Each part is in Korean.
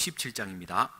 17장입니다.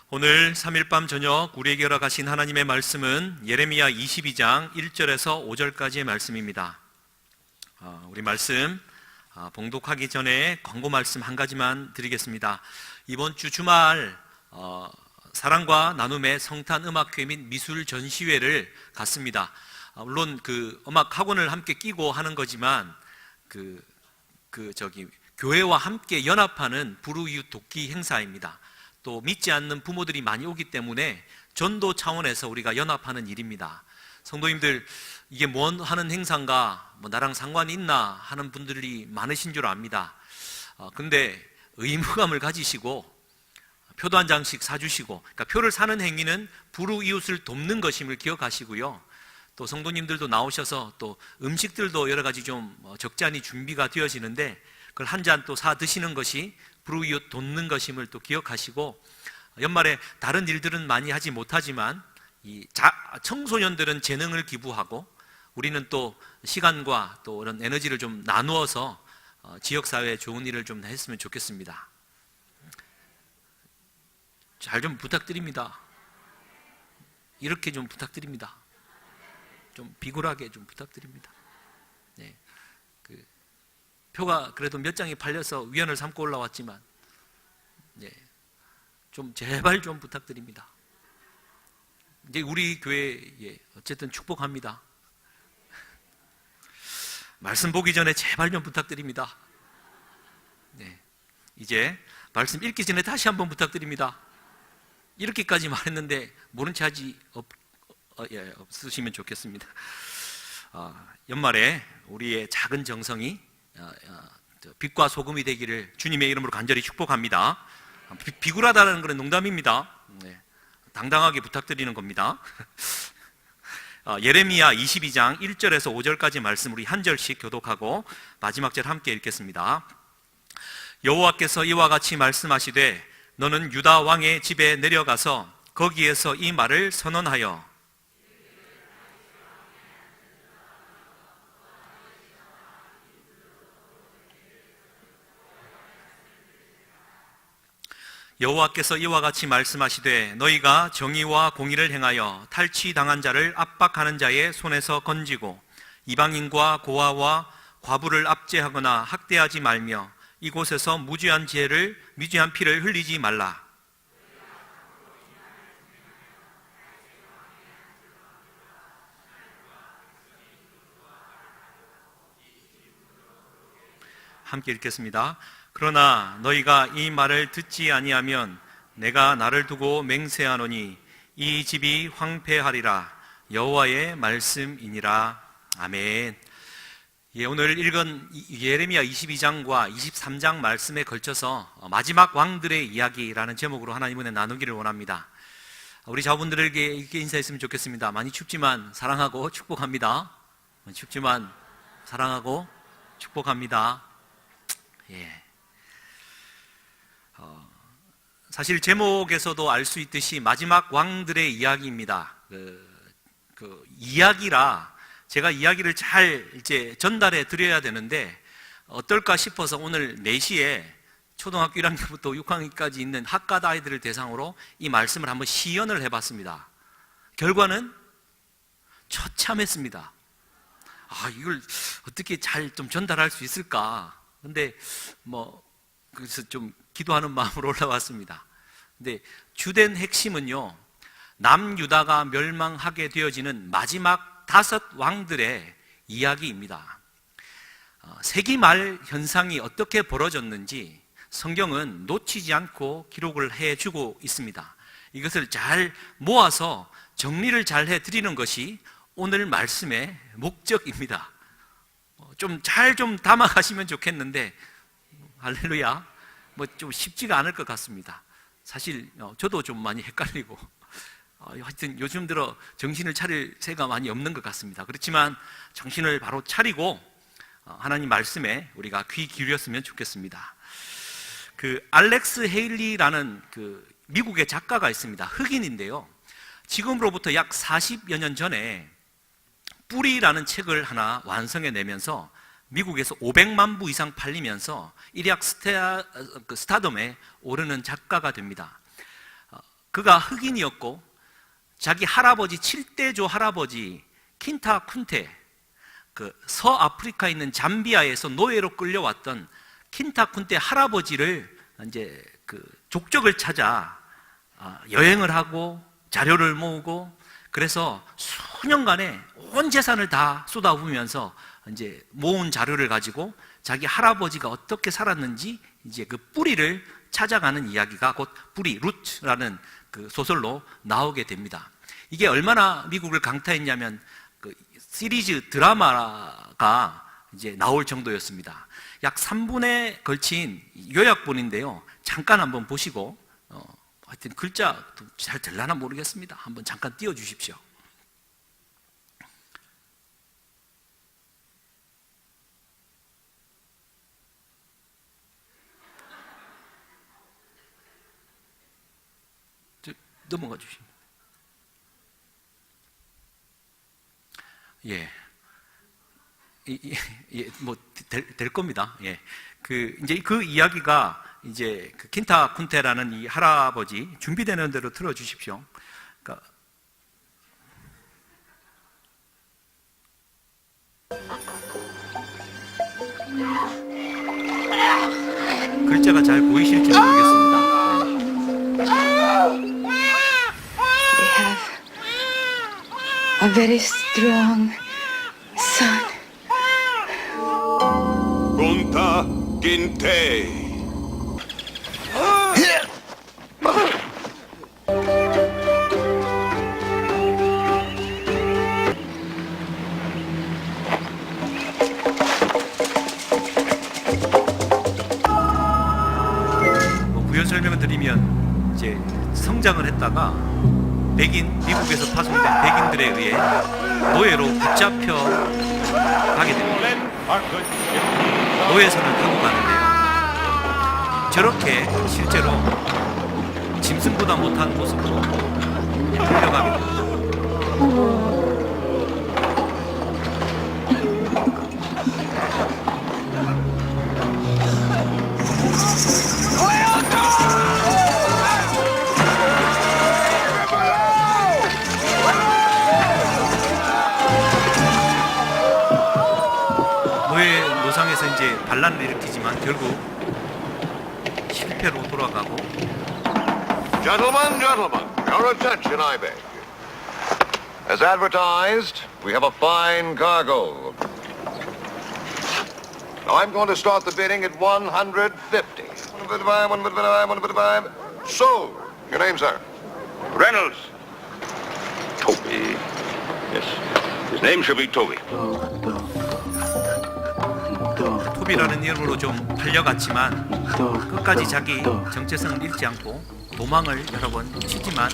오늘 3일 밤 저녁 우리에게 허락하신 하나님의 말씀은 예레미야 22장 1절에서 5절까지의 말씀입니다. 우리 말씀 봉독하기 전에 광고 말씀 한 가지만 드리겠습니다. 이번 주 주말 사랑과 나눔의 성탄 음악회 및 미술 전시회를 갔습니다. 물론 그 음악 학원을 함께 끼고 하는 거지만 교회와 함께 연합하는 불우이웃 돕기 행사입니다. 또 믿지 않는 부모들이 많이 오기 때문에 전도 차원에서 우리가 연합하는 일입니다. 성도님들, 이게 뭔 하는 행사인가, 나랑 상관이 있나 하는 분들이 많으신 줄 압니다. 근데 의무감을 가지시고 표도 한 장씩 사주시고, 그러니까 표를 사는 행위는 불우이웃을 돕는 것임을 기억하시고요. 또 성도님들도 나오셔서 또 음식들도 여러 가지 좀 적잖이 준비가 되어지는데 그걸 한 잔 또 사 드시는 것이 불우이웃 돕는 것임을 또 기억하시고, 연말에 다른 일들은 많이 하지 못하지만 이 청소년들은 재능을 기부하고 우리는 또 시간과 또 이런 에너지를 좀 나누어서 지역사회에 좋은 일을 좀 했으면 좋겠습니다. 잘 좀 부탁드립니다. 이렇게 좀 부탁드립니다. 좀 비굴하게 좀 부탁드립니다. 네. 표가 그래도 몇 장이 팔려서 위안을 삼고 올라왔지만, 네, 좀 제발 좀 부탁드립니다. 이제 우리 교회에 어쨌든 축복합니다. 말씀 보기 전에 제발 좀 부탁드립니다. 네, 이제 말씀 읽기 전에 다시 한번 부탁드립니다. 이렇게까지 말했는데 모른 채 하지 없으시면 좋겠습니다. 연말에 우리의 작은 정성이 빛과 소금이 되기를 주님의 이름으로 간절히 축복합니다. 비굴하다는 것은 농담입니다. 네, 당당하게 부탁드리는 겁니다. 예레미야 22장 1절에서 5절까지 말씀 우리 한 절씩 교독하고 마지막 절 함께 읽겠습니다. 여호와께서 이와 같이 말씀하시되 너는 유다 왕의 집에 내려가서 거기에서 이 말을 선언하여 여호와께서 이와 같이 말씀하시되 너희가 정의와 공의를 행하여 탈취당한 자를 압박하는 자의 손에서 건지고 이방인과 고아와 과부를 압제하거나 학대하지 말며 이곳에서 무죄한 피를 흘리지 말라. 함께 읽겠습니다. 그러나 너희가 이 말을 듣지 아니하면 내가 나를 두고 맹세하노니 이 집이 황폐하리라. 여호와의 말씀이니라. 아멘. 예, 오늘 읽은 예레미야 22장과 23장 말씀에 걸쳐서 마지막 왕들의 이야기라는 제목으로 하나님 은혜 나누기를 원합니다. 우리 자분들에게 이렇게 인사했으면 좋겠습니다. 많이 춥지만 사랑하고 축복합니다. 춥지만 사랑하고 축복합니다. 예. 사실 제목에서도 알 수 있듯이 마지막 왕들의 이야기입니다. 이야기라 제가 이야기를 잘 이제 전달해 드려야 되는데 어떨까 싶어서 오늘 4시에 초등학교 1학년부터 6학년까지 있는 학갓 아이들을 대상으로 이 말씀을 한번 시연을 해봤습니다. 결과는 처참했습니다. 이걸 어떻게 잘 좀 전달할 수 있을까? 근데 그래서 좀 기도하는 마음으로 올라왔습니다. 근데 주된 핵심은요, 남유다가 멸망하게 되어지는 마지막 5 왕들의 이야기입니다. 세기 말 현상이 어떻게 벌어졌는지 성경은 놓치지 않고 기록을 해주고 있습니다. 이것을 잘 모아서 정리를 잘 해드리는 것이 오늘 말씀의 목적입니다. 좀 잘 담아가시면 좋겠는데, 할렐루야, 좀 쉽지가 않을 것 같습니다. 사실 저도 좀 많이 헷갈리고 하여튼 요즘 들어 정신을 차릴 새가 많이 없는 것 같습니다. 그렇지만 정신을 바로 차리고 하나님 말씀에 우리가 귀 기울였으면 좋겠습니다. 알렉스 헤일리라는 미국의 작가가 있습니다. 흑인인데요, 지금으로부터 약 40여 년 전에 뿌리라는 책을 하나 완성해내면서 미국에서 500만 부 이상 팔리면서 일약 스타덤에 오르는 작가가 됩니다. 그가 흑인이었고 자기 할아버지 7대조 할아버지 킨타 쿤테, 서아프리카에 있는 잠비아에서 노예로 끌려왔던 킨타 쿤테 할아버지를 이제 족적을 찾아 여행을 하고 자료를 모으고, 그래서 수년간에 온 재산을 다 쏟아부으면서 이제 모은 자료를 가지고 자기 할아버지가 어떻게 살았는지 이제 그 뿌리를 찾아가는 이야기가 곧 뿌리, 루트라는 소설로 나오게 됩니다. 이게 얼마나 미국을 강타했냐면 시리즈 드라마가 이제 나올 정도였습니다. 약 3분에 걸친 요약본인데요, 잠깐 한번 보시고 하여튼 글자 잘 들라나 모르겠습니다. 한번 잠깐 띄워주십시오. 넘어가 주십시오. 예. 될 겁니다. 예. 이제 그 이야기가 이제 킨타 쿤테라는 이 할아버지, 준비되는 대로 틀어 주십시오. 글자가 잘 보이실지 모르겠습니다. A very strong son. Kunta Kinte. 부연 설명을 드리면 이제 성장을 했다가 미국에서 파송된 백인들에 의해 노예로 붙잡혀 가게 됩니다. 노예선을 타고 가는데요, 저렇게 실제로 짐승보다 못한 모습으로 끌려가게 됩니다. 노상에서 이제 반란을 일으키지만 결국 실패로 돌아가고. Gentlemen, your attention, I beg. As advertised, we have a fine cargo. Now I'm going to start the bidding at 150. Sold. Your name, sir? Reynolds. Toby. Yes. His name should be Toby. 토비라는 이름으로 좀 팔려갔지만 끝까지 자기 정체성을 잃지 않고 도망을 여러 번 치지만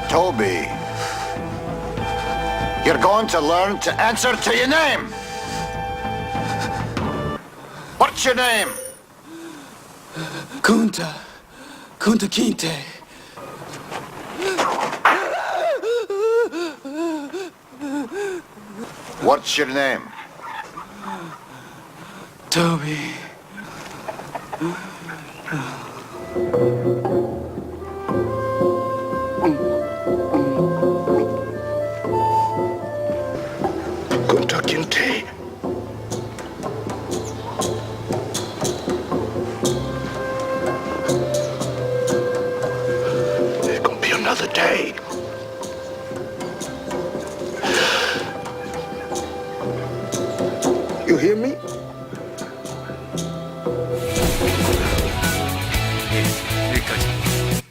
Toby, you're going to learn to answer to your name. What's your name? Kunta Kinte. What's your name? Toby. Kunta Kinte. There's gonna be another day. You hear me? 여기까지.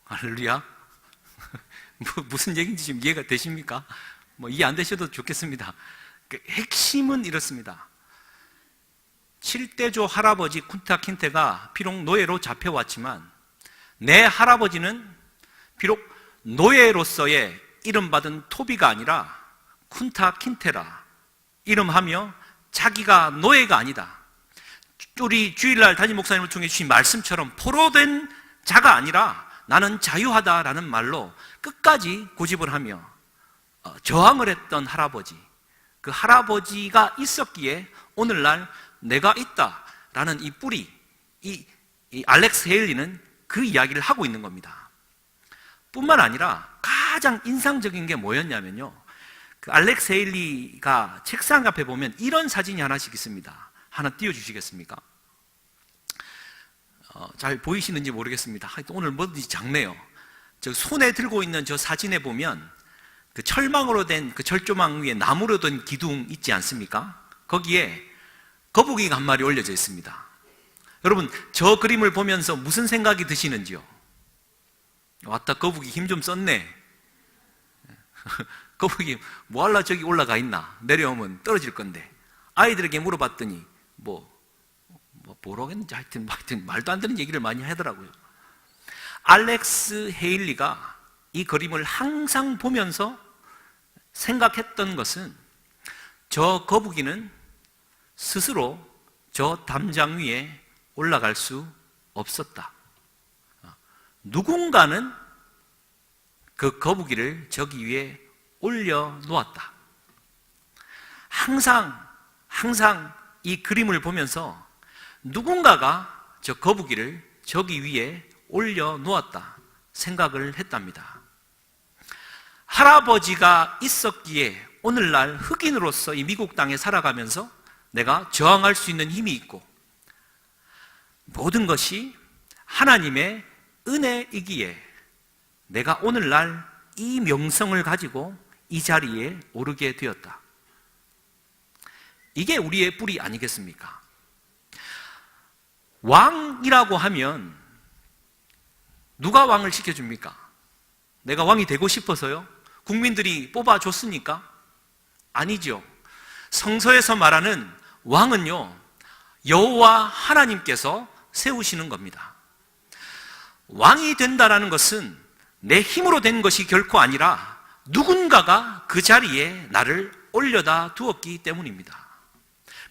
할렐루야. 무슨 얘기인지 지금 이해가 되십니까? 이해 안 되셔도 좋겠습니다. 그 핵심은 이렇습니다. 7대조 할아버지 쿤타 킨테가 비록 노예로 잡혀왔지만 내 할아버지는 비록 노예로서의 이름받은 토비가 아니라 쿤타 킨테라 이름하며 자기가 노예가 아니다. 우리 주일날 담임 목사님을 통해 주신 말씀처럼 포로된 자가 아니라 나는 자유하다라는 말로 끝까지 고집을 하며 저항을 했던 할아버지, 그 할아버지가 있었기에 오늘날 내가 있다라는 이 뿌리, 이 알렉스 헤일리는 그 이야기를 하고 있는 겁니다. 뿐만 아니라 가장 인상적인 게 뭐였냐면요, 그 알렉스 헤일리가 책상 앞에 보면 이런 사진이 하나씩 있습니다. 하나 띄워주시겠습니까? 잘 보이시는지 모르겠습니다. 하여튼 오늘 뭐든지 작네요. 저 손에 들고 있는 저 사진에 보면 그 철망으로 된 그 철조망 위에 나무로 된 기둥 있지 않습니까? 거기에 거북이가 한 마리 올려져 있습니다. 여러분, 저 그림을 보면서 무슨 생각이 드시는지요? 왔다, 거북이 힘 좀 썼네. 거북이 뭐할라 저기 올라가 있나? 내려오면 떨어질 건데. 아이들에게 물어봤더니 뭐라겠는지 하여튼 말도 안 되는 얘기를 많이 하더라고요. 알렉스 헤일리가 이 그림을 항상 보면서 생각했던 것은 저 거북이는 스스로 저 담장 위에 올라갈 수 없었다. 누군가는 그 거북이를 저기 위에 올려놓았다. 항상 이 그림을 보면서 누군가가 저 거북이를 저기 위에 올려놓았다 생각을 했답니다. 할아버지가 있었기에 오늘날 흑인으로서 이 미국 땅에 살아가면서 내가 저항할 수 있는 힘이 있고 모든 것이 하나님의 은혜이기에 내가 오늘날 이 명성을 가지고 이 자리에 오르게 되었다. 이게 우리의 뿌리 아니겠습니까? 왕이라고 하면 누가 왕을 시켜줍니까? 내가 왕이 되고 싶어서요? 국민들이 뽑아줬으니까? 아니죠. 성서에서 말하는 왕은요, 여호와 하나님께서 세우시는 겁니다. 왕이 된다라는 것은 내 힘으로 된 것이 결코 아니라 누군가가 그 자리에 나를 올려다 두었기 때문입니다.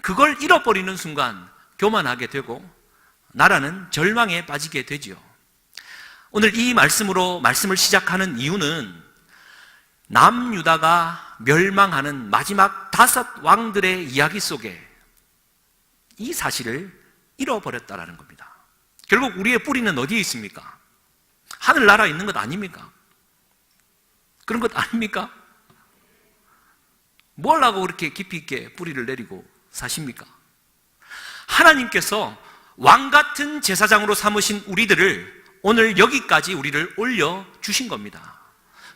그걸 잃어버리는 순간 교만하게 되고 나라는 절망에 빠지게 되지요. 오늘 이 말씀을 시작하는 이유는 남유다가 멸망하는 마지막 5 왕들의 이야기 속에 이 사실을 잃어버렸다라는 겁니다. 결국 우리의 뿌리는 어디에 있습니까? 하늘나라에 있는 것 아닙니까? 그런 것 아닙니까? 뭘 하고 그렇게 깊이 있게 뿌리를 내리고 사십니까? 하나님께서 왕 같은 제사장으로 삼으신 우리들을 오늘 여기까지 우리를 올려주신 겁니다.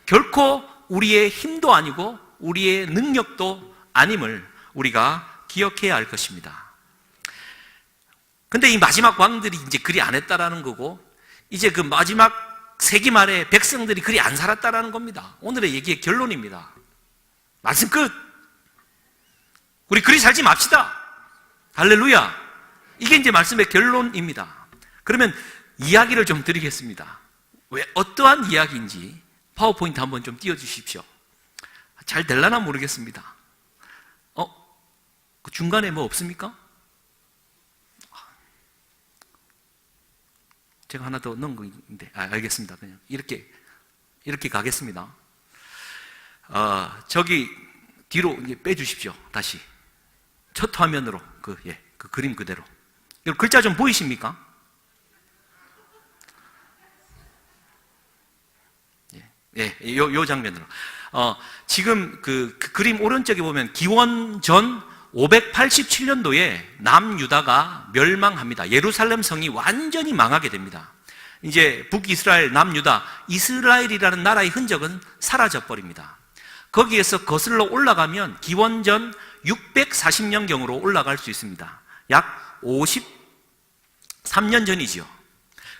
결코 우리의 힘도 아니고 우리의 능력도 아님을 우리가 기억해야 할 것입니다. 근데 이 마지막 왕들이 이제 그리 안 했다라는 거고, 이제 그 마지막 세기 말에 백성들이 그리 안 살았다라는 겁니다. 오늘의 얘기의 결론입니다. 말씀 끝! 우리 그리 살지 맙시다! 할렐루야! 이게 이제 말씀의 결론입니다. 그러면 이야기를 좀 드리겠습니다. 왜, 어떠한 이야기인지 파워포인트 한번 좀 띄워주십시오. 잘 될라나 모르겠습니다. 그 중간에 뭐 없습니까? 제가 하나 더 넣은 건데, 알겠습니다. 그냥 이렇게 가겠습니다. 저기 뒤로 이제 빼주십시오. 다시 첫 화면으로 그 그림 그대로. 글자 좀 보이십니까? 요 장면으로. 지금 그 그림 오른쪽에 보면 기원전 587년도에 남유다가 멸망합니다. 예루살렘 성이 완전히 망하게 됩니다. 이제 북이스라엘, 남유다, 이스라엘이라는 나라의 흔적은 사라져버립니다. 거기에서 거슬러 올라가면 기원전 640년경으로 올라갈 수 있습니다. 약 53년 전이지요.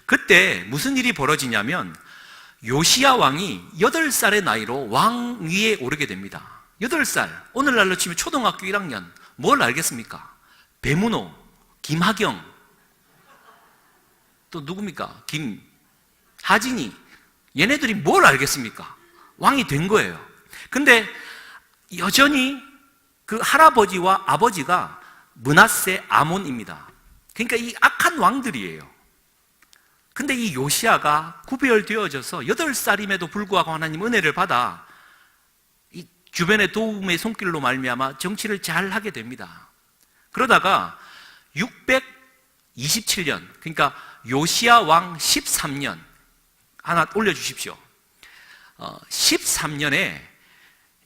그때 무슨 일이 벌어지냐면 요시야 왕이 8살의 나이로 왕 위에 오르게 됩니다. 8살, 오늘날로 치면 초등학교 1학년. 뭘 알겠습니까? 배문호, 김하경, 또 누굽니까? 하진이. 얘네들이 뭘 알겠습니까? 왕이 된 거예요. 근데 여전히 그 할아버지와 아버지가 므낫세, 아몬입니다. 그러니까 이 악한 왕들이에요. 근데 이 요시야가 구별되어져서 8살임에도 불구하고 하나님 은혜를 받아 이 주변의 도움의 손길로 말미암아 정치를 잘 하게 됩니다. 그러다가 627년, 그러니까 요시야 왕 13년, 하나 올려주십시오. 13년에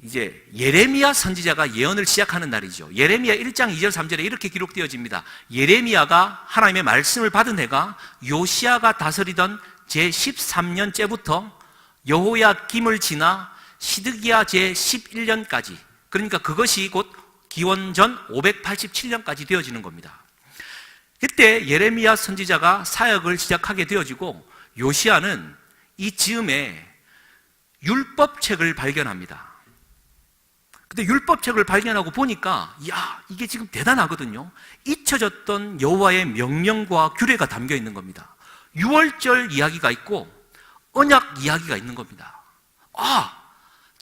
이제 예레미야 선지자가 예언을 시작하는 날이죠. 예레미야 1장 2절 3절에 이렇게 기록되어집니다. 예레미야가 하나님의 말씀을 받은 해가 요시야가 다스리던 제13년째부터 여호야김을 지나 시드기야 제11년까지, 그러니까 그것이 곧 기원전 587년까지 되어지는 겁니다. 그때 예레미야 선지자가 사역을 시작하게 되어지고 요시야는 이 즈음에 율법책을 발견합니다. 근데 율법책을 발견하고 보니까 이게 지금 대단하거든요. 잊혀졌던 여호와의 명령과 규례가 담겨 있는 겁니다. 유월절 이야기가 있고 언약 이야기가 있는 겁니다.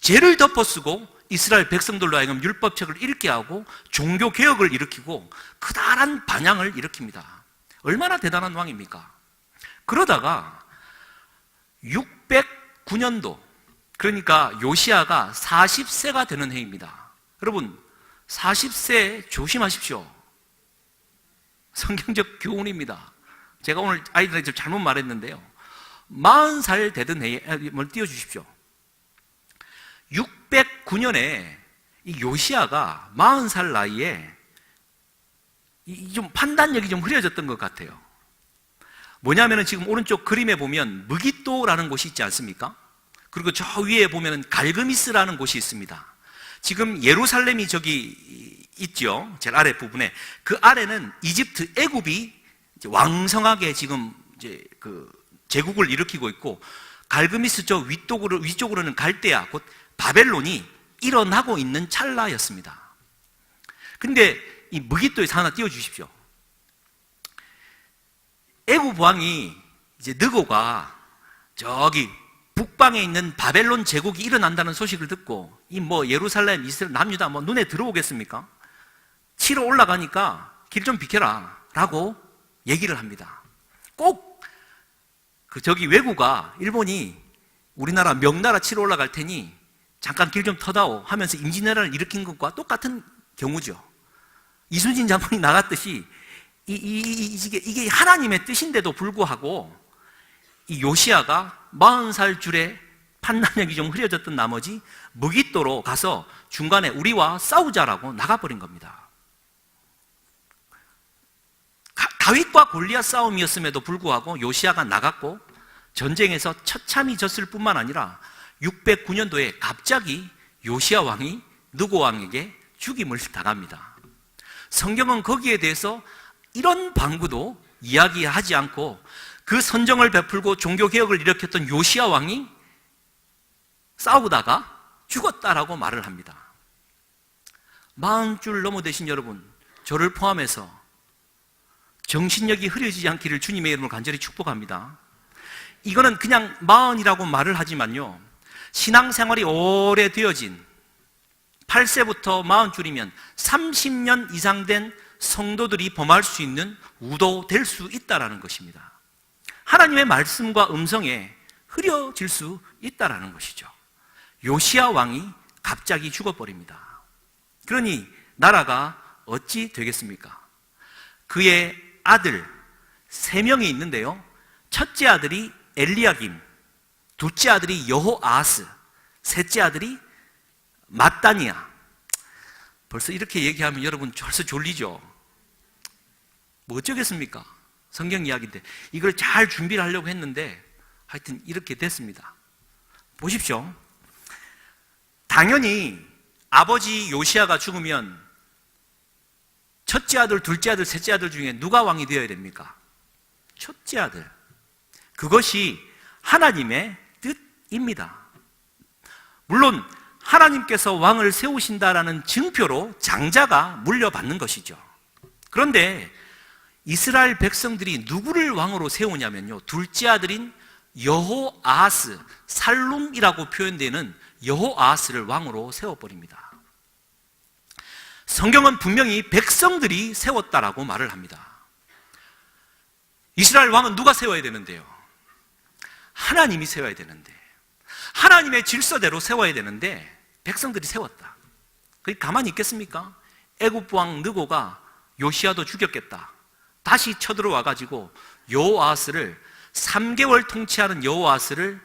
죄를 덮어쓰고 이스라엘 백성들로 하여금 율법책을 읽게 하고 종교 개혁을 일으키고 크다란 반향을 일으킵니다. 얼마나 대단한 왕입니까? 그러다가 609년도, 그러니까 요시야가 40세가 되는 해입니다. 여러분, 40세 조심하십시오. 성경적 교훈입니다. 제가 오늘 아이들에게 잘못 말했는데요. 40살 되던 해에, 뭘 띄워주십시오. 609년에 이 요시야가 40살 나이에 좀 판단력이 좀 흐려졌던 것 같아요. 뭐냐면은 지금 오른쪽 그림에 보면 무깃도라는 곳이 있지 않습니까? 그리고 저 위에 보면은 갈그미스라는 곳이 있습니다. 지금 예루살렘이 저기 있죠. 제일 아래 부분에. 그 아래는 이집트, 애굽이 왕성하게 지금 이제 그 제국을 일으키고 있고, 갈그미스 저 위쪽으로는 갈대아, 곧 바벨론이 일어나고 있는 찰나였습니다. 근데 이 무깃도에서 하나 띄워주십시오. 애굽 왕이 이제 느고가 저기 북방에 있는 바벨론 제국이 일어난다는 소식을 듣고 이 뭐 예루살렘, 이스라엘, 남유다 뭐 눈에 들어오겠습니까? 치러 올라가니까 길 좀 비켜라 라고 얘기를 합니다. 꼭 그 저기 왜구가 일본이 우리나라 명나라 치러 올라갈 테니 잠깐 길 좀 터다오 하면서 임진왜란을 일으킨 것과 똑같은 경우죠. 이순신 장군이 나갔듯이 이게 하나님의 뜻인데도 불구하고 이 요시야가 40살 줄에 판단력이 좀 흐려졌던 나머지 무깃도로 가서 중간에 우리와 싸우자라고 나가버린 겁니다. 다윗과 골리앗 싸움이었음에도 불구하고 요시야가 나갔고 전쟁에서 처참히 졌을 뿐만 아니라 609년도에 갑자기 요시야 왕이 느고 왕에게 죽임을 당합니다. 성경은 거기에 대해서 이런 방구도 이야기하지 않고 그 선정을 베풀고 종교개혁을 일으켰던 요시야 왕이 싸우다가 죽었다라고 말을 합니다. 40줄 넘어 되신 여러분, 저를 포함해서 정신력이 흐려지지 않기를 주님의 이름으로 간절히 축복합니다. 이거는 그냥 40이라고 말을 하지만요, 신앙생활이 오래되어진 8세부터 40줄이면 30년 이상 된 성도들이 범할 수 있는 우도 될 수 있다는 것입니다. 하나님의 말씀과 음성에 흐려질 수 있다는 것이죠. 요시야 왕이 갑자기 죽어버립니다. 그러니 나라가 어찌 되겠습니까? 그의 아들 3명이 있는데요, 첫째 아들이 엘리야김, 둘째 아들이 여호아하스, 셋째 아들이 matthaniah. 벌써 이렇게 얘기하면 여러분 벌써 졸리죠? 뭐 어쩌겠습니까? 성경 이야기인데 이걸 잘 준비를 하려고 했는데 하여튼 이렇게 됐습니다. 보십시오. 당연히 아버지 요시야가 죽으면 첫째 아들, 둘째 아들, 셋째 아들 중에 누가 왕이 되어야 됩니까? 첫째 아들. 그것이 하나님의 뜻입니다. 물론 하나님께서 왕을 세우신다라는 증표로 장자가 물려받는 것이죠. 그런데 이스라엘 백성들이 누구를 왕으로 세우냐면요, 둘째 아들인 여호아하스, 살룸이라고 표현되는 여호아하스를 왕으로 세워버립니다. 성경은 분명히 백성들이 세웠다라고 말을 합니다. 이스라엘 왕은 누가 세워야 되는데요? 하나님이 세워야 되는데, 하나님의 질서대로 세워야 되는데 백성들이 세웠다. 그게 가만히 있겠습니까? 애굽 왕 느고가 요시야도 죽였겠다. 다시 쳐들어와 가지고 여호아하스를 3개월 통치하는 여호아하스를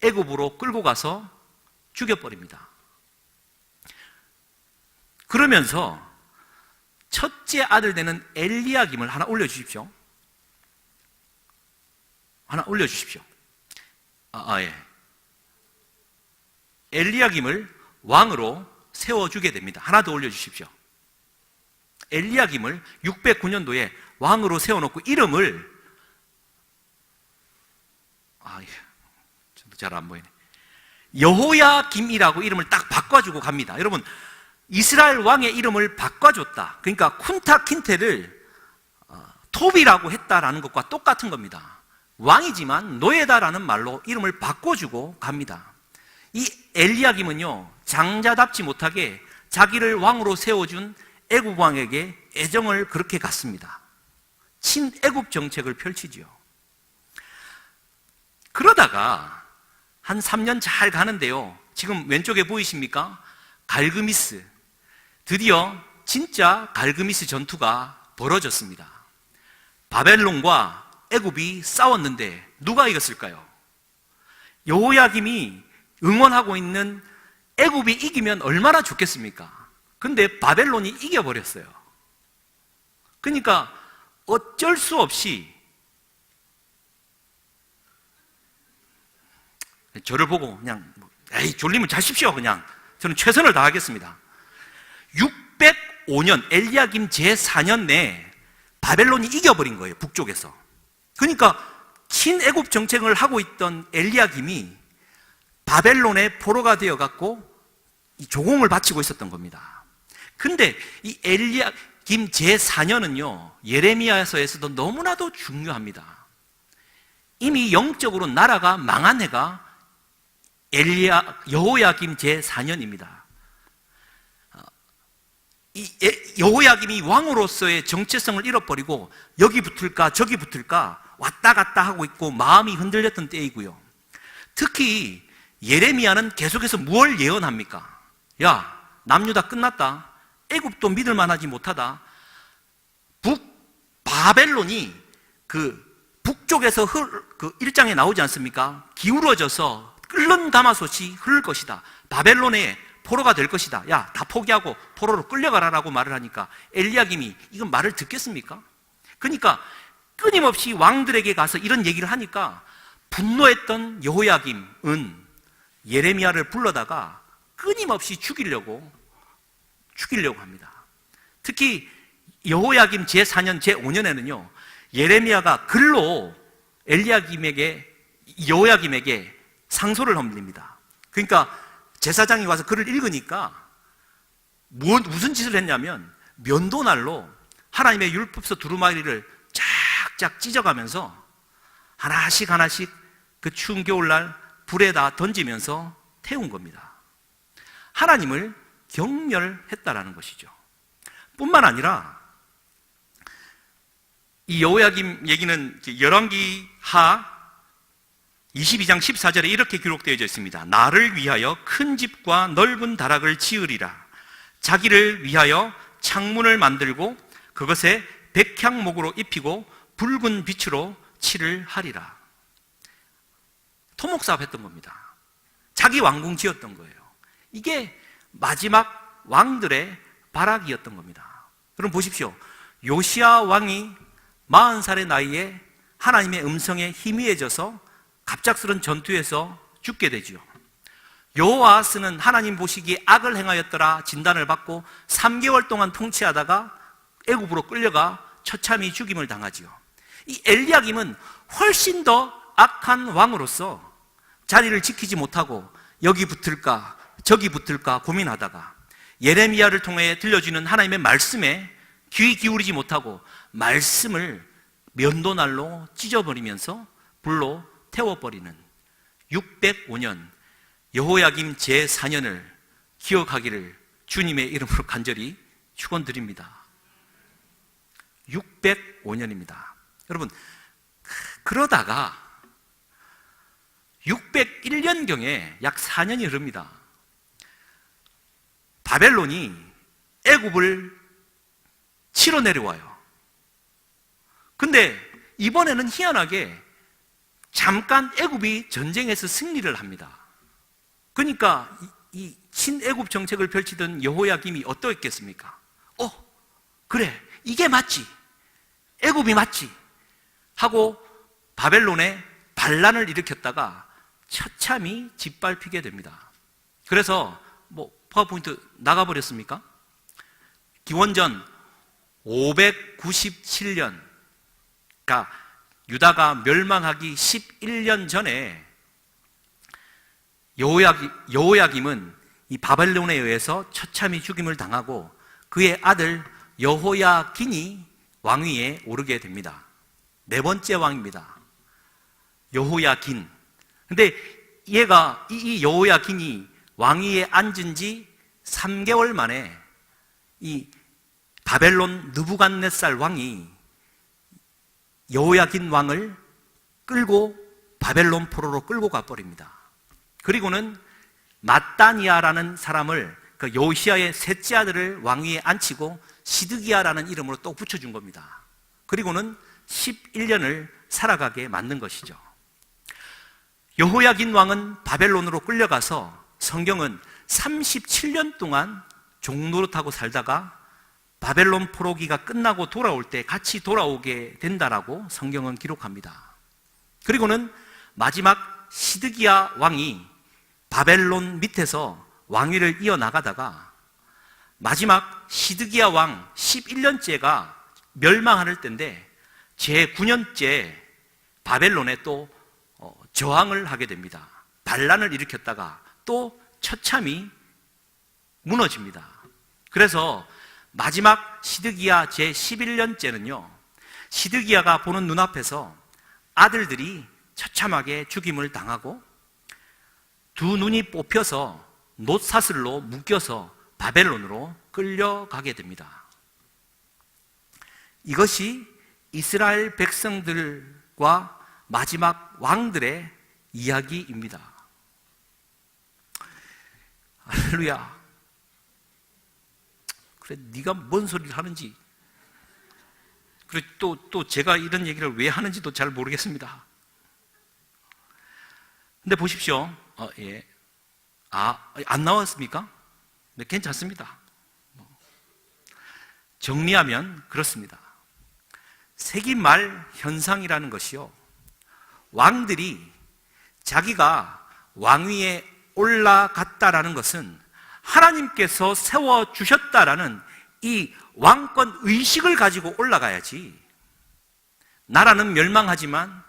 애굽으로 끌고 가서 죽여버립니다. 그러면서 첫째 아들 되는 엘리야김을 하나 올려주십시오. 하나 올려주십시오. 예. 엘리야김을 왕으로 세워주게 됩니다. 하나 더 올려주십시오. 엘리야김을 609년도에 왕으로 세워놓고 이름을, 잘 안 보이네, 여호야김이라고 이름을 딱 바꿔주고 갑니다. 여러분, 이스라엘 왕의 이름을 바꿔줬다. 그러니까 쿤타 킨테를 토비라고 했다라는 것과 똑같은 겁니다. 왕이지만 노예다라는 말로 이름을 바꿔주고 갑니다. 이 엘리야김은요, 장자답지 못하게 자기를 왕으로 세워준 애굽 왕에게 애정을 그렇게 갖습니다. 친애굽 정책을 펼치지요. 그러다가 한 3년 잘 가는데요, 지금 왼쪽에 보이십니까? 갈그미스, 드디어 진짜 갈그미스 전투가 벌어졌습니다. 바벨론과 애굽이 싸웠는데 누가 이겼을까요? 여호야김이 응원하고 있는 애굽이 이기면 얼마나 좋겠습니까? 근데 바벨론이 이겨버렸어요. 그러니까 어쩔 수 없이 저를 보고 그냥 졸리면 자십시오. 그냥 저는 최선을 다하겠습니다. 605년 엘리야김 제4년 내에 바벨론이 이겨버린 거예요, 북쪽에서. 그러니까 친애굽 정책을 하고 있던 엘리야김이 바벨론의 포로가 되어갖고 이 조공을 바치고 있었던 겁니다. 근데 이 엘리야김 제4년은요, 예레미야서에서도 너무나도 중요합니다. 이미 영적으로 나라가 망한 해가 여호야김 제4년입니다. 여호야김이 왕으로서의 정체성을 잃어버리고 여기 붙을까 저기 붙을까 왔다 갔다 하고 있고 마음이 흔들렸던 때이고요. 특히 예레미야는 계속해서 뭘 예언합니까? 야, 남유다 끝났다. 애굽도 믿을만하지 못하다. 바벨론이 그 북쪽에서 그 1장에 나오지 않습니까? 기울어져서 끓는 가마솥이 흐를 것이다. 바벨론의 포로가 될 것이다. 야, 다 포기하고 포로로 끌려가라라고 말을 하니까 엘리야김이 이건 말을 듣겠습니까? 그러니까 끊임없이 왕들에게 가서 이런 얘기를 하니까 분노했던 여호야김은 예레미야를 불러다가 끊임없이 죽이려고 합니다. 특히 여호야김 제4년, 제5년에는요, 예레미야가 글로 여호야김에게 상소를 합니다. 그러니까 제사장이 와서 글을 읽으니까 무슨 짓을 했냐면 면도날로 하나님의 율법서 두루마리를 쫙쫙 찢어가면서 하나씩 그 추운 겨울날 불에다 던지면서 태운 겁니다. 하나님을 경멸했다라는 것이죠. 뿐만 아니라 이 여호야김 얘기는 열왕기하 22장 14절에 이렇게 기록되어 있습니다. 나를 위하여 큰 집과 넓은 다락을 지으리라. 자기를 위하여 창문을 만들고 그것에 백향목으로 입히고 붉은 빛으로 칠을 하리라. 토목사업 했던 겁니다. 자기 왕궁 지었던 거예요. 이게 마지막 왕들의 발악이었던 겁니다. 그럼 보십시오. 요시야 왕이 40살의 나이에 하나님의 음성에 희미해져서 갑작스런 전투에서 죽게 되지요. 여호아스는 하나님 보시기에 악을 행하였더라 진단을 받고 3개월 동안 통치하다가 애굽으로 끌려가 처참히 죽임을 당하지요. 이 엘리야김은 훨씬 더 악한 왕으로서 자리를 지키지 못하고 여기 붙을까 저기 붙을까 고민하다가 예레미야를 통해 들려주는 하나님의 말씀에 귀 기울이지 못하고 말씀을 면도날로 찢어버리면서 불로 태워버리는 605년 여호야김 제4년을 기억하기를 주님의 이름으로 간절히 축원드립니다. 605년입니다. 여러분, 그러다가 601년경에 약 4년이 흐릅니다. 바벨론이 애굽을 치러 내려와요. 근데 이번에는 희한하게 잠깐 애굽이 전쟁에서 승리를 합니다. 그러니까 이 친애굽 정책을 펼치던 여호야김이 어떠했겠습니까? 그래, 이게 맞지, 애굽이 맞지 하고 바벨론에 반란을 일으켰다가 처참히 짓밟히게 됩니다. 그래서 파워포인트 나가버렸습니까? 기원전 597년, 그러니까 유다가 멸망하기 11년 전에 여호야김은 이 바벨론에 의해서 처참히 죽임을 당하고 그의 아들 여호야긴이 왕위에 오르게 됩니다. 4번째 왕입니다. 여호야긴. 근데 이 여호야긴이 왕위에 앉은 지 3개월 만에 이 바벨론 느부갓네살 왕이 여호야긴 왕을 끌고 바벨론 포로로 끌고 가버립니다. 그리고는 마따니아라는 사람을, 그 요시야의 셋째 아들을 왕위에 앉히고 시드기야라는 이름으로 또 붙여준 겁니다. 그리고는 11년을 살아가게 만든 것이죠. 여호야긴 왕은 바벨론으로 끌려가서 성경은 37년 동안 종노릇하고 살다가 바벨론 포로기가 끝나고 돌아올 때 같이 돌아오게 된다라고 성경은 기록합니다. 그리고는 마지막 시드기야 왕이 바벨론 밑에서 왕위를 이어나가다가 마지막 시드기야 왕 11년째가 멸망할 때인데 제9년째 바벨론에 또 저항을 하게 됩니다. 반란을 일으켰다가 또 처참히 무너집니다. 그래서 마지막 시드기야 제11년째는요, 시드기야가 보는 눈앞에서 아들들이 처참하게 죽임을 당하고 두 눈이 뽑혀서 놋사슬로 묶여서 바벨론으로 끌려가게 됩니다. 이것이 이스라엘 백성들과 마지막 왕들의 이야기입니다. 할렐루야. 그래, 네가 뭔 소리를 하는지, 그래 또 제가 이런 얘기를 왜 하는지도 잘 모르겠습니다. 근데 보십시오. 안 나왔습니까? 네, 괜찮습니다. 정리하면 그렇습니다. 세기 말 현상이라는 것이요, 왕들이 자기가 왕위에 올라갔다라는 것은 하나님께서 세워주셨다라는 이 왕권 의식을 가지고 올라가야지, 나라는 멸망하지만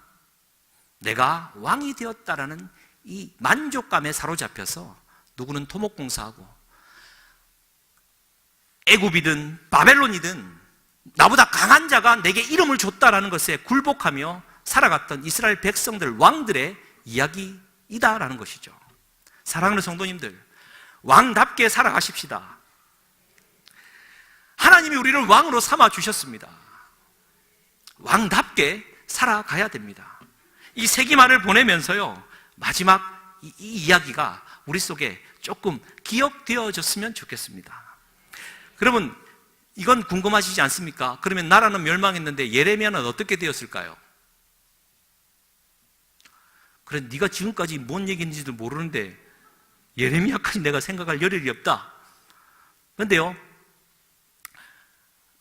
내가 왕이 되었다라는 이 만족감에 사로잡혀서 누구는 토목공사하고 애굽이든 바벨론이든 나보다 강한 자가 내게 이름을 줬다라는 것에 굴복하며 살아갔던 이스라엘 백성들, 왕들의 이야기이다라는 것이죠. 사랑하는 성도님들, 왕답게 살아가십시다. 하나님이 우리를 왕으로 삼아 주셨습니다. 왕답게 살아가야 됩니다. 이 세기말을 보내면서요, 마지막 이 이야기가 우리 속에 조금 기억되어졌으면 좋겠습니다. 그러면 이건 궁금하시지 않습니까? 그러면 나라는 멸망했는데 예레미야는 어떻게 되었을까요? 그래, 네가 지금까지 뭔 얘기인지도 모르는데 예레미야까지 내가 생각할 여력이 없다. 그런데요,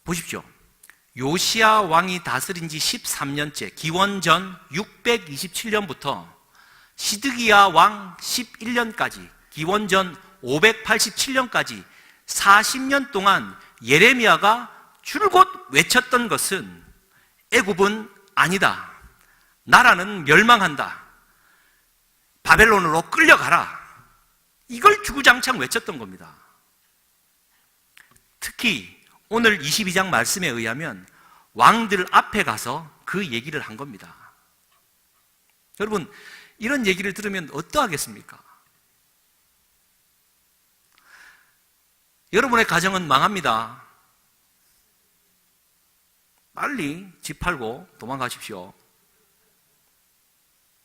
보십시오. 요시야 왕이 다스린 지 13년째, 기원전 627년부터 시드기야 왕 11년까지, 기원전 587년까지 40년 동안 예레미야가 줄곧 외쳤던 것은 애굽은 아니다, 나라는 멸망한다, 바벨론으로 끌려가라, 이걸 주구장창 외쳤던 겁니다. 특히 오늘 22장 말씀에 의하면 왕들 앞에 가서 그 얘기를 한 겁니다. 여러분, 이런 얘기를 들으면 어떠하겠습니까? 여러분의 가정은 망합니다. 빨리 집 팔고 도망가십시오.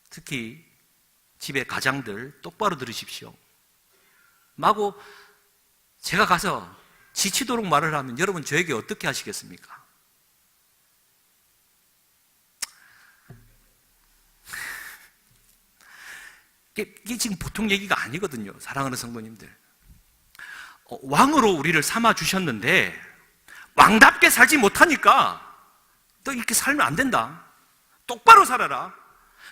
특히 집의 가장들 똑바로 들으십시오. 마구 제가 가서 지치도록 말을 하면 여러분 저에게 어떻게 하시겠습니까? 이게 지금 보통 얘기가 아니거든요. 사랑하는 성도님들, 왕으로 우리를 삼아 주셨는데 왕답게 살지 못하니까 너 이렇게 살면 안 된다. 똑바로 살아라.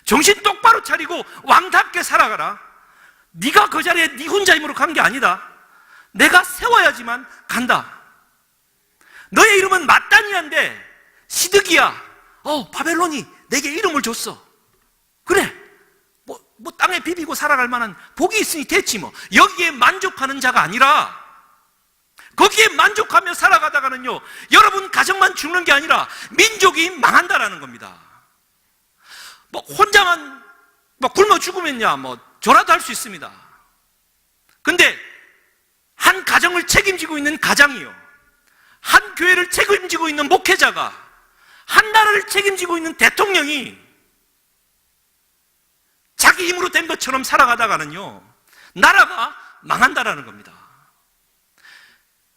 정신 똑바로 차리고 왕답게 살아가라. 네가 그 자리에 네 혼자 힘으로 간 게 아니다. 내가 세워야지만 간다. 너의 이름은 마따니아인데 시드기야, 바벨론이 내게 이름을 줬어. 그래, 뭐 땅에 비비고 살아갈 만한 복이 있으니 됐지 뭐. 여기에 만족하는 자가 아니라, 거기에 만족하며 살아가다가는요, 여러분 가정만 죽는 게 아니라 민족이 망한다라는 겁니다. 혼자만 굶어 죽으면야 저라도 할 수 있습니다. 근데 한 가정을 책임지고 있는 가장이요, 한 교회를 책임지고 있는 목회자가, 한 나라를 책임지고 있는 대통령이 자기 힘으로 된 것처럼 살아가다가는요, 나라가 망한다라는 겁니다.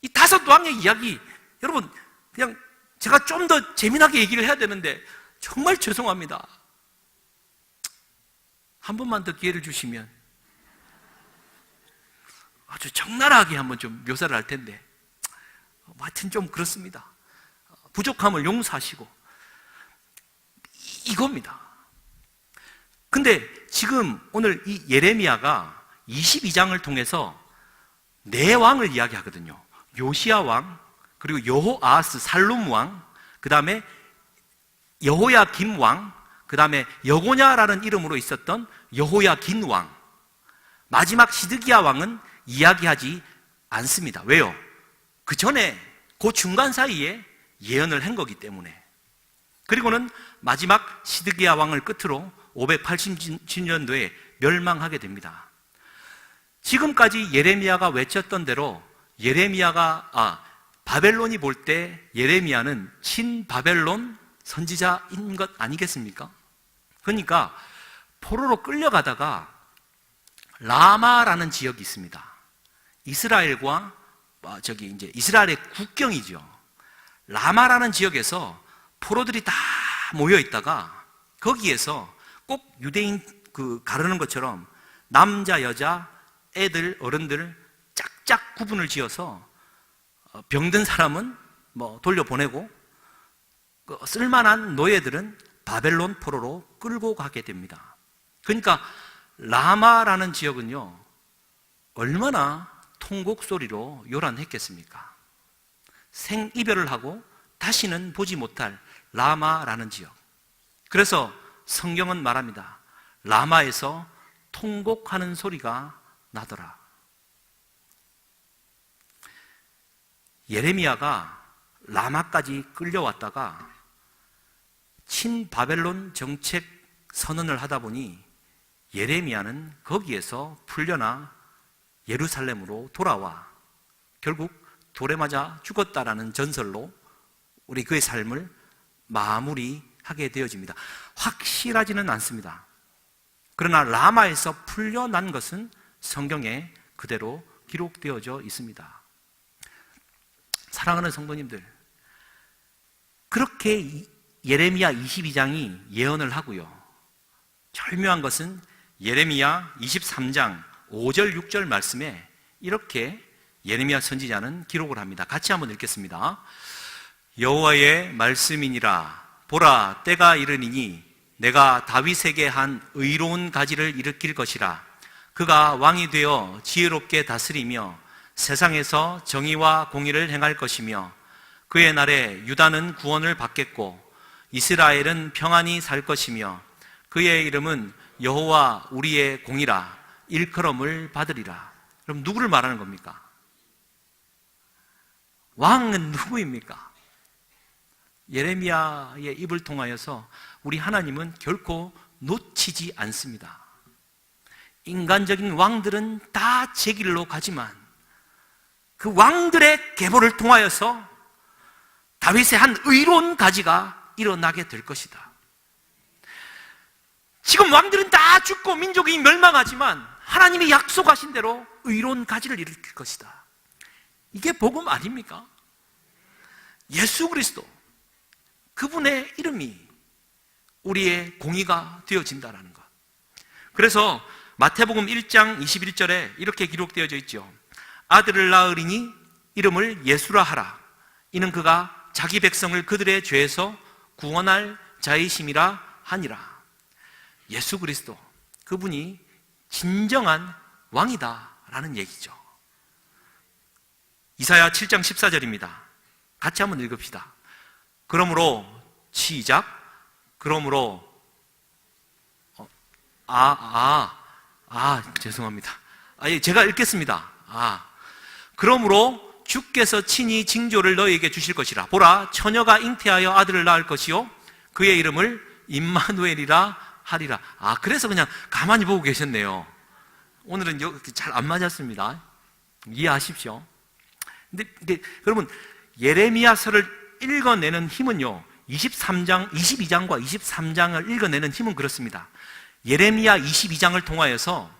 이 5 왕의 이야기, 여러분 그냥 제가 좀 더 재미나게 얘기를 해야 되는데 정말 죄송합니다. 한 번만 더 기회를 주시면 아주 적나라하게 한번 좀 묘사를 할 텐데, 하여튼 좀 그렇습니다. 부족함을 용서하시고 이겁니다. 근데 지금 오늘 이 예레미야가 22장을 통해서 4왕을 이야기하거든요. 요시야 왕, 그리고 여호아하스 살룸 왕, 그 다음에 여호야김 왕, 그 다음에 여고냐라는 이름으로 있었던 여호야긴 왕, 마지막 시드기야 왕은 이야기하지 않습니다. 왜요? 그 전에 그 중간 사이에 예언을 한 거기 때문에. 그리고는 마지막 시드기야 왕을 끝으로 587년도에 멸망하게 됩니다. 지금까지 예레미야가 외쳤던 대로 바벨론이 볼 때 예레미야는 친바벨론 선지자인 것 아니겠습니까? 그러니까 포로로 끌려가다가 라마라는 지역이 있습니다. 이스라엘과 이제 이스라엘의 국경이죠. 라마라는 지역에서 포로들이 다 모여 있다가 거기에서 꼭 유대인 가르는 것처럼 남자, 여자, 애들, 어른들 짝짝 구분을 지어서 병든 사람은 돌려보내고 그 쓸만한 노예들은 바벨론 포로로 끌고 가게 됩니다. 그러니까 라마라는 지역은요, 얼마나 통곡 소리로 요란했겠습니까? 생이별을 하고 다시는 보지 못할 라마라는 지역. 그래서 성경은 말합니다. 라마에서 통곡하는 소리가 나더라. 예레미야가 라마까지 끌려왔다가 친바벨론 정책 선언을 하다 보니 예레미야는 거기에서 풀려나 예루살렘으로 돌아와 결국 돌에 맞아 죽었다라는 전설로 우리 그의 삶을 마무리하게 되어집니다. 확실하지는 않습니다. 그러나 라마에서 풀려난 것은 성경에 그대로 기록되어져 있습니다. 사랑하는 성도님들, 그렇게 예레미야 22장이 예언을 하고요, 절묘한 것은 예레미야 23장 5절 6절 말씀에 이렇게 예레미야 선지자는 기록을 합니다. 같이 한번 읽겠습니다. 여호와의 말씀이니라. 보라, 때가 이르니니 내가 다윗에게 한 의로운 가지를 일으킬 것이라. 그가 왕이 되어 지혜롭게 다스리며 세상에서 정의와 공의를 행할 것이며 그의 날에 유다는 구원을 받겠고 이스라엘은 평안히 살 것이며 그의 이름은 여호와 우리의 공이라. 일컬음을 받으리라. 그럼 누구를 말하는 겁니까? 왕은 누구입니까? 예레미야의 입을 통하여서 우리 하나님은 결코 놓치지 않습니다. 인간적인 왕들은 다 제 길로 가지만 그 왕들의 계보를 통하여서 다윗의 한 의로운 가지가 일어나게 될 것이다. 지금 왕들은 다 죽고 민족이 멸망하지만 하나님이 약속하신 대로 의로운 가지를 일으킬 것이다. 이게 복음 아닙니까? 예수 그리스도, 그분의 이름이 우리의 공의가 되어진다는 것. 그래서 마태복음 1장 21절에 이렇게 기록되어져 있죠. 아들을 낳으리니 이름을 예수라 하라. 이는 그가 자기 백성을 그들의 죄에서 구원할 자이심이라 하니라. 예수 그리스도, 그분이 진정한 왕이다라는 얘기죠. 이사야 7장 14절입니다. 같이 한번 읽읍시다. 그러므로 시작. 그러므로 죄송합니다. 제가 읽겠습니다. 그러므로 주께서 친히 징조를 너희에게 주실 것이라. 보라, 처녀가 잉태하여 아들을 낳을 것이요 그의 이름을 임마누엘이라 하리라. 그래서 그냥 가만히 보고 계셨네요. 오늘은 잘 안 맞았습니다. 이해하십시오. 근데 여러분, 예레미야서를 읽어내는 힘은요, 22장과 23장을 읽어내는 힘은 그렇습니다. 예레미야 22장을 통하여서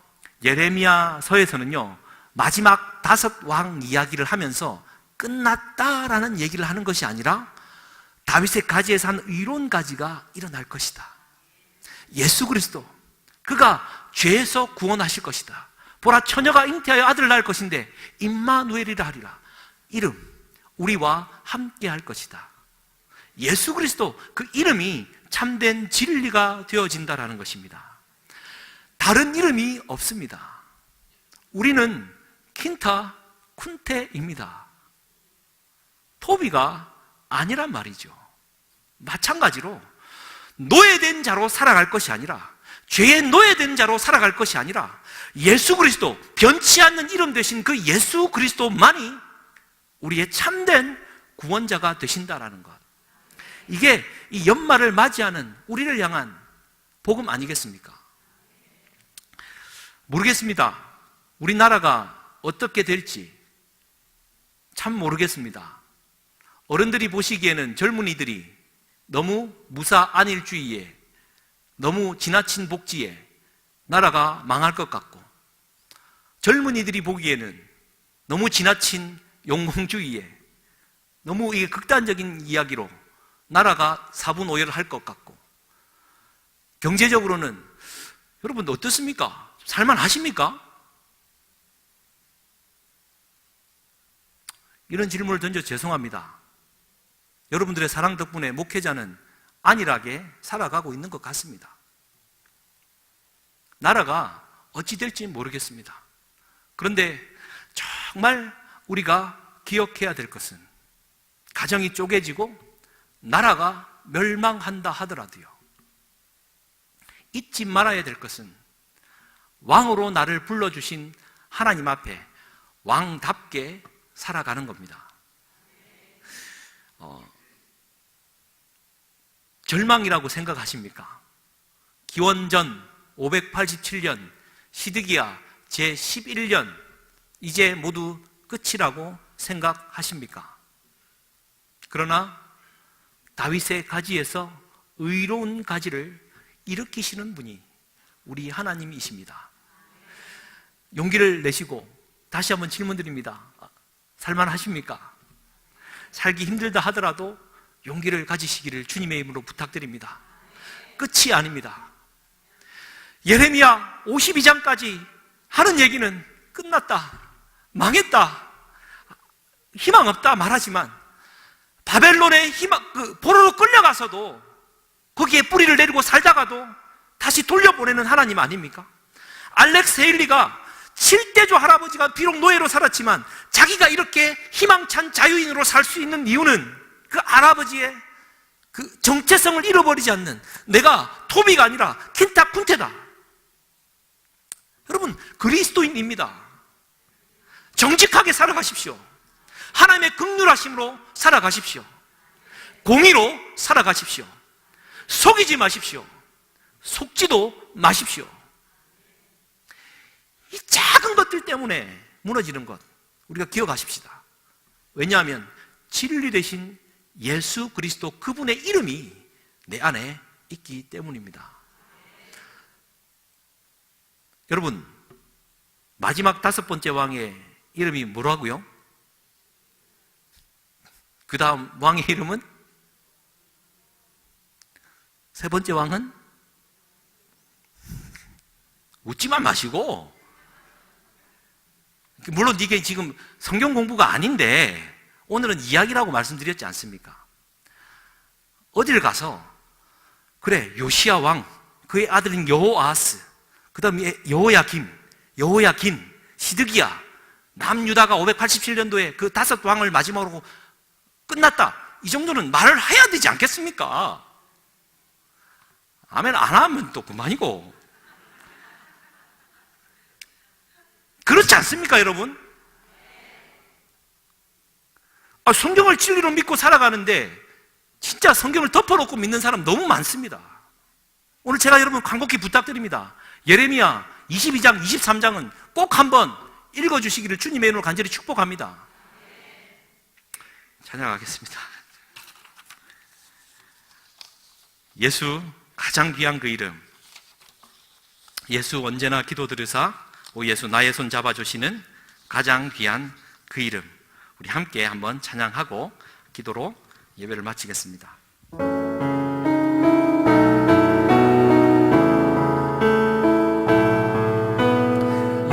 예레미야서에서는요, 마지막 5왕 이야기를 하면서 끝났다라는 얘기를 하는 것이 아니라 다윗의 가지에서 한 의로운 가지가 일어날 것이다. 예수 그리스도, 그가 죄에서 구원하실 것이다. 보라, 처녀가 잉태하여 아들을 낳을 것인데 임마누엘이라 하리라. 이름, 우리와 함께 할 것이다. 예수 그리스도, 그 이름이 참된 진리가 되어진다라는 것입니다. 다른 이름이 없습니다. 우리는 킨타 쿤테입니다. 토비가 아니란 말이죠. 마찬가지로 노예된 자로 살아갈 것이 아니라, 죄의 노예된 자로 살아갈 것이 아니라 예수 그리스도, 변치 않는 이름 되신 그 예수 그리스도만이 우리의 참된 구원자가 되신다라는 것. 이게 이 연말을 맞이하는 우리를 향한 복음 아니겠습니까? 모르겠습니다. 우리나라가 어떻게 될지 참 모르겠습니다. 어른들이 보시기에는 젊은이들이 너무 무사 안일주의에, 너무 지나친 복지에 나라가 망할 것 같고, 젊은이들이 보기에는 너무 지나친 용공주의에, 너무 이게 극단적인 이야기로 나라가 사분오열을 할 것 같고, 경제적으로는 여러분 어떻습니까? 살만하십니까? 이런 질문을 던져 죄송합니다. 여러분들의 사랑 덕분에 목회자는 안일하게 살아가고 있는 것 같습니다. 나라가 어찌 될지 모르겠습니다. 그런데 정말 우리가 기억해야 될 것은 가정이 쪼개지고 나라가 멸망한다 하더라도요, 잊지 말아야 될 것은 왕으로 나를 불러주신 하나님 앞에 왕답게 살아가는 겁니다. 절망이라고 생각하십니까? 기원전 587년 시드기야 제11년 이제 모두 끝이라고 생각하십니까? 그러나 다윗의 가지에서 의로운 가지를 일으키시는 분이 우리 하나님이십니다. 용기를 내시고 다시 한번 질문드립니다. 살만하십니까? 살기 힘들다 하더라도 용기를 가지시기를 주님의 이름으로 부탁드립니다. 끝이 아닙니다. 예레미야 52장까지 하는 얘기는 끝났다, 망했다, 희망 없다 말하지만 바벨론의 포로로 끌려가서도 거기에 뿌리를 내리고 살다가도 다시 돌려보내는 하나님 아닙니까? 알렉스 헤일리가 7대조 할아버지가 비록 노예로 살았지만 자기가 이렇게 희망찬 자유인으로 살 수 있는 이유는 그 할아버지의 그 정체성을 잃어버리지 않는, 내가 토비가 아니라 킨타쿤테다. 여러분, 그리스도인입니다. 정직하게 살아가십시오. 하나님의 긍휼하심으로 살아가십시오. 공의로 살아가십시오. 속이지 마십시오. 속지도 마십시오. 이 작은 것들 때문에 무너지는 것 우리가 기억하십시다. 왜냐하면 진리 되신 예수 그리스도 그분의 이름이 내 안에 있기 때문입니다. 여러분, 마지막 5번째 왕의 이름이 뭐라고요? 그 다음 왕의 이름은? 3번째 왕은? 웃지만 마시고, 물론 이게 지금 성경 공부가 아닌데 오늘은 이야기라고 말씀드렸지 않습니까? 어디를 가서 그래, 요시야 왕, 그의 아들인 여호아스, 그 다음에 여호야긴, 시드기야, 남유다가 587년도에 그 5 왕을 마지막으로 끝났다, 이 정도는 말을 해야 되지 않겠습니까? 아멘 안 하면 또 그만이고. 그렇지 않습니까, 여러분? 성경을 진리로 믿고 살아가는데 진짜 성경을 덮어놓고 믿는 사람 너무 많습니다. 오늘 제가 여러분 간곡히 부탁드립니다. 예레미야 22장, 23장은 꼭 한번 읽어주시기를 주님의 이름으로 간절히 축복합니다. 찬양하겠습니다. 예수 가장 귀한 그 이름, 예수 언제나 기도 들으사 오 예수 나의 손 잡아주시는 가장 귀한 그 이름, 우리 함께 한번 찬양하고 기도로 예배를 마치겠습니다.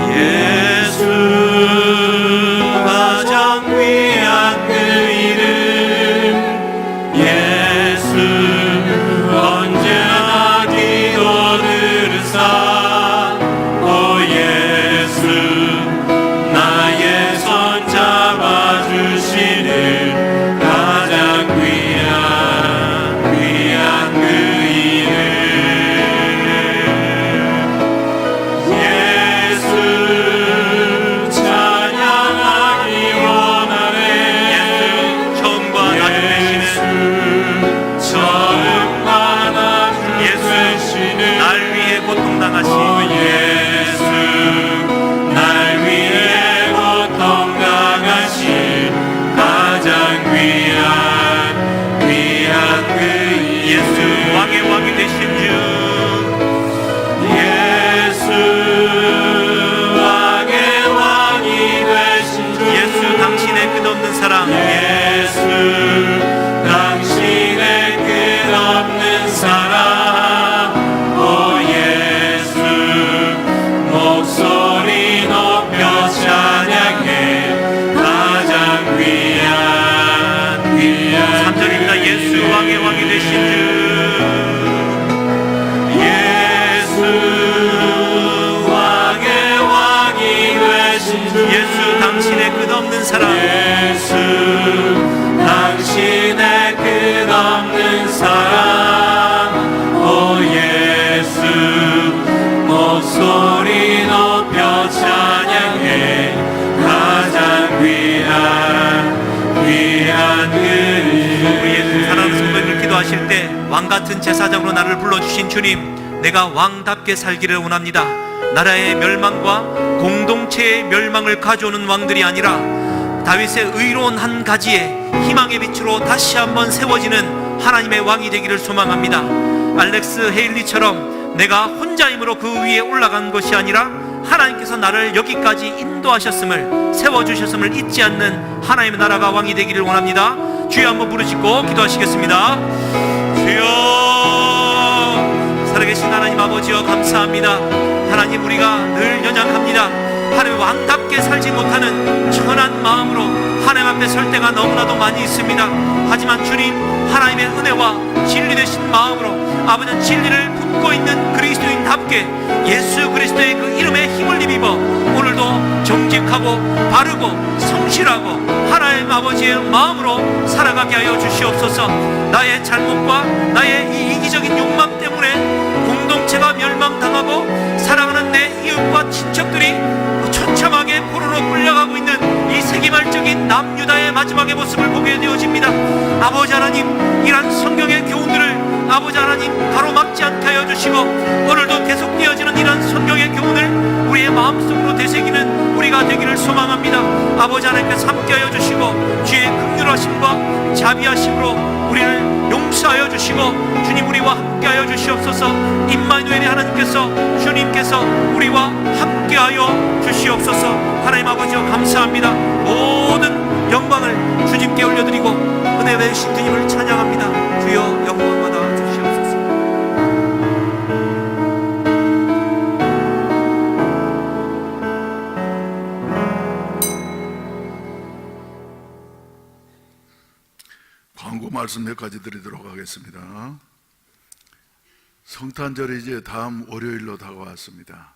예수 가장 귀한 그 이름, 예수 언제나 기도 들으사 오 예수 나의 손 잡아주시는 가장 귀한 그 이름, 예수 찬양하기 원하네. 예수 처음과 나중 되시는, 처음과 나중 되시는 날 위해 고통당하신 예수, 날 위해 고통당하신 가장 귀한 그 예수, 왕의 왕이 되신 주 예수, 왕의 왕이 되신 주 예수, 당신의 끝없는 사랑, 예수 당신의 끝없는 사랑, 오 예수 당신의 끝없는 사랑 예수 당신의 끝없는 사랑 오 예수 목소리 높여 찬양해 가장 귀한 그리 우리의 사랑하는 성도님을 기도하실 때 왕같은 제사장으로 나를 불러주신 주님, 내가 왕답게 살기를 원합니다. 나라의 멸망과 공동체의 멸망을 가져오는 왕들이 아니라 다윗의 의로운 한 가지에 희망의 빛으로 다시 한번 세워지는 하나님의 왕이 되기를 소망합니다. 알렉스 헤일리처럼 내가 혼자 힘으로 그 위에 올라간 것이 아니라 하나님께서 나를 여기까지 인도하셨음을, 세워주셨음을 잊지 않는 하나님의 나라가 왕이 되기를 원합니다. 주여 한번 부르짖고 기도하시겠습니다. 주여, 살아계신 하나님 아버지여 감사합니다. 하나님, 우리가 늘 연약합니다. 하나님, 왕답게 살지 못하는 천한 마음으로 하나님 앞에 설 때가 너무나도 많이 있습니다. 하지만 주님, 하나님의 은혜와 진리 되신 마음으로 아버지는 진리를 품고 있는 그리스도인답게 예수 그리스도의 그 이름에 힘을 입어 오늘도 정직하고 바르고 성실하고 하나님 아버지의 마음으로 살아가게 하여 주시옵소서. 나의 잘못과 나의 이 이기적인 욕망 때문에 공동체가 멸망당하고 사랑하는 내 이웃과 친척들이 처참하게 포로로 끌려가고 있는 이 세기말적인 남유다의 마지막의 모습을 보게 되어집니다. 아버지 하나님, 이러한 성경의 교훈들을 아버지 하나님 가로막지 않게 하여 주시고 오늘도 계속 되어지는 이러한 성경의 교훈을 우리의 마음속으로 되새기는 우리가 되기를 소망합니다. 아버지 하나님께서 함께하여 주시고 주의 긍휼하심과 자비하심으로 우리를 용서하여 주시고 주님 우리와 함께하여 주시옵소서. 임마누엘의 하나님께서 주님께서 우리와 함께하여 주시옵소서. 하나님 아버지여 감사합니다. 모든 영광을 주님께 올려드리고 은혜 되신 주님을 찬양합니다. 주여 영광 받아 주시옵소서. 광고 말씀 몇 가지 드리도록 하겠습니다. 성탄절이 이제 다음 월요일로 다가왔습니다.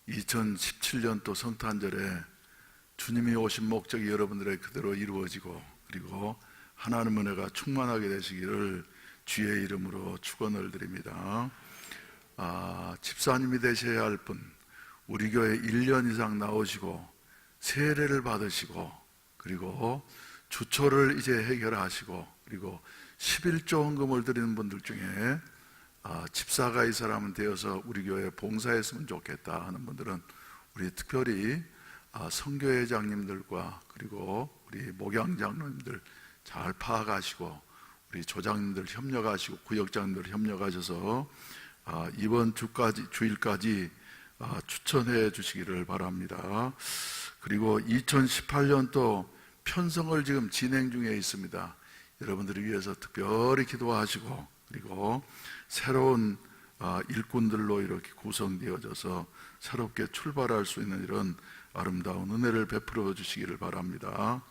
2017년도 성탄절에 주님이 오신 목적이 여러분들의 그대로 이루어지고 그리고 하나님의 은혜가 충만하게 되시기를 주의 이름으로 축원을 드립니다. 집사님이 되셔야 할 분, 우리 교회 1년 이상 나오시고 세례를 받으시고 그리고 주초를 이제 해결하시고 그리고 11조 헌금을 드리는 분들 중에 집사가 이 사람은 되어서 우리 교회에 봉사했으면 좋겠다 하는 분들은 우리 특별히 선교회장님들과 그리고 우리 목양장로님들 잘 파악하시고 우리 조장님들 협력하시고 구역장님들 협력하셔서 이번 주일까지 추천해 주시기를 바랍니다. 그리고 2018년도 편성을 지금 진행 중에 있습니다. 여러분들을 위해서 특별히 기도하시고 그리고 새로운 일꾼들로 이렇게 구성되어져서 새롭게 출발할 수 있는 이런 아름다운 은혜를 베풀어 주시기를 바랍니다.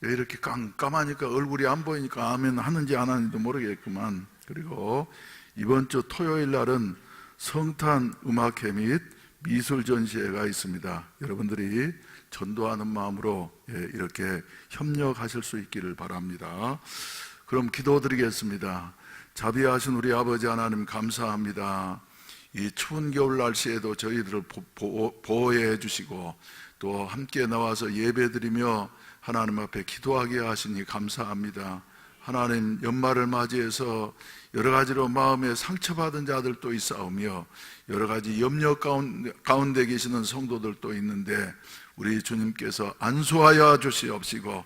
왜 이렇게 깜깜하니까 얼굴이 안 보이니까 아멘 하는지 안 하는지도 모르겠구만. 그리고 이번 주 토요일 날은 성탄 음악회 및 미술 전시회가 있습니다. 여러분들이 전도하는 마음으로 이렇게 협력하실 수 있기를 바랍니다. 그럼 기도드리겠습니다. 자비하신 우리 아버지 하나님 감사합니다. 이 추운 겨울 날씨에도 저희들을 보호해 주시고 또 함께 나와서 예배드리며 하나님 앞에 기도하게 하시니 감사합니다. 하나님, 연말을 맞이해서 여러 가지로 마음에 상처받은 자들도 있사오며 여러 가지 염려 가운데 계시는 성도들도 있는데 우리 주님께서 안수하여 주시옵시고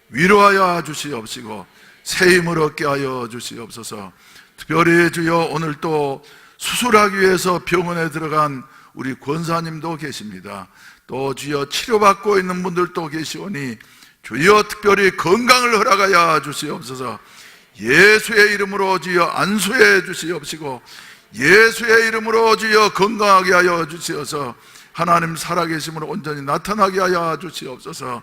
위로하여 주시옵시고 새 힘을 얻게 하여 주시옵소서. 특별히 주여 오늘 또 수술하기 위해서 병원에 들어간 우리 권사님도 계십니다. 또 주여 치료받고 있는 분들도 계시오니 주여 특별히 건강을 허락하여 주시옵소서. 예수의 이름으로 주여 안수해 주시옵시고 예수의 이름으로 주여 건강하게 하여 주시어서 하나님 살아계심으로 온전히 나타나게 하여 주시옵소서.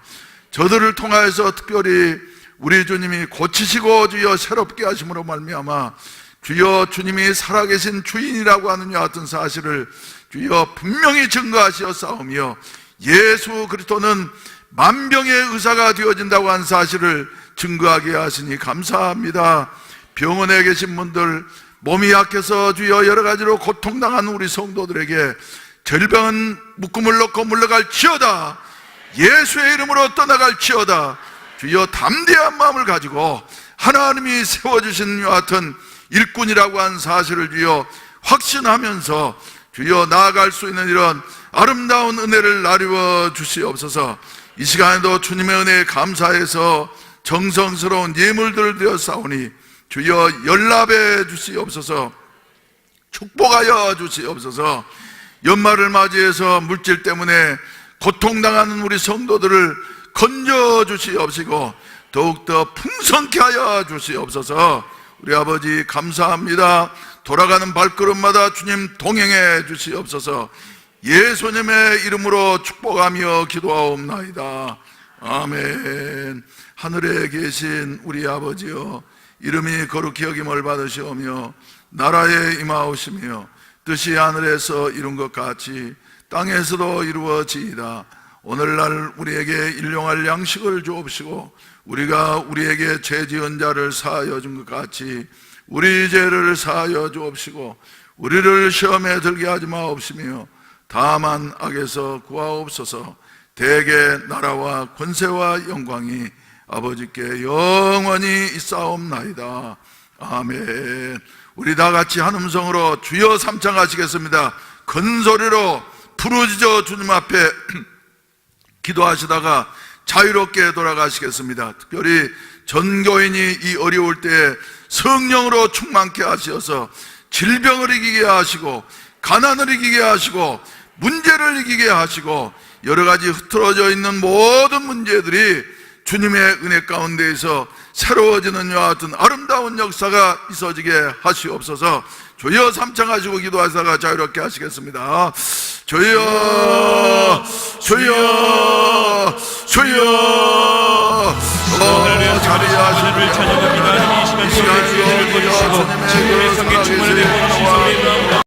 저들을 통하여서 특별히 우리 주님이 고치시고 주여 새롭게 하심으로 말미암아 주여 주님이 살아계신 주인이라고 하는 이 같은 사실을 주여 분명히 증거하시어 싸우며 예수 그리스도는 만병의 의사가 되어진다고 한 사실을 증거하게 하시니 감사합니다. 병원에 계신 분들, 몸이 약해서 주여 여러 가지로 고통당한 우리 성도들에게 절병은 묶음을 놓고 물러갈지어다. 예수의 이름으로 떠나갈지어다. 주여 담대한 마음을 가지고 하나님이 세워주신 이와 같은 일꾼이라고 한 사실을 주여 확신하면서 주여 나아갈 수 있는 이런 아름다운 은혜를 나누어 주시옵소서. 이 시간에도 주님의 은혜에 감사해서 정성스러운 예물들을 드려 싸우니 주여 연락해 주시옵소서. 축복하여 주시옵소서. 연말을 맞이해서 물질 때문에 고통당하는 우리 성도들을 건져 주시옵시고 더욱더 풍성케 하여 주시옵소서. 우리 아버지 감사합니다. 돌아가는 발걸음마다 주님 동행해 주시옵소서. 예수님의 이름으로 축복하며 기도하옵나이다. 아멘. 하늘에 계신 우리 아버지여, 이름이 거룩히 여김을 받으시오며 나라에 임하오시며 뜻이 하늘에서 이룬 것 같이 땅에서도 이루어지이다. 오늘날 우리에게 일용할 양식을 주옵시고 우리가 우리에게 죄 지은 자를 사하여 준 것 같이 우리 죄를 사하여 주옵시고 우리를 시험에 들게 하지 마옵시며 다만 악에서 구하옵소서. 대개 나라와 권세와 영광이 아버지께 영원히 있사옵나이다. 아멘. 우리 다 같이 한 음성으로 주여 삼창하시겠습니다. 큰 소리로 부르짖어 주님 앞에 기도하시다가 자유롭게 돌아가시겠습니다. 특별히 전교인이 이 어려울 때에 성령으로 충만케 하셔서 질병을 이기게 하시고 가난을 이기게 하시고 문제를 이기게 하시고 여러 가지 흐트러져 있는 모든 문제들이 주님의 은혜 가운데에서 새로워지는 이와 같은 아름다운 역사가 있어지게 하시옵소서. 주여 삼창하시고 기도하다가 자유롭게 하시겠습니다. 주여 주여 주여. 자리에 하시는 찬양합니다. 이 시간에 주님의 성령 충만을 내고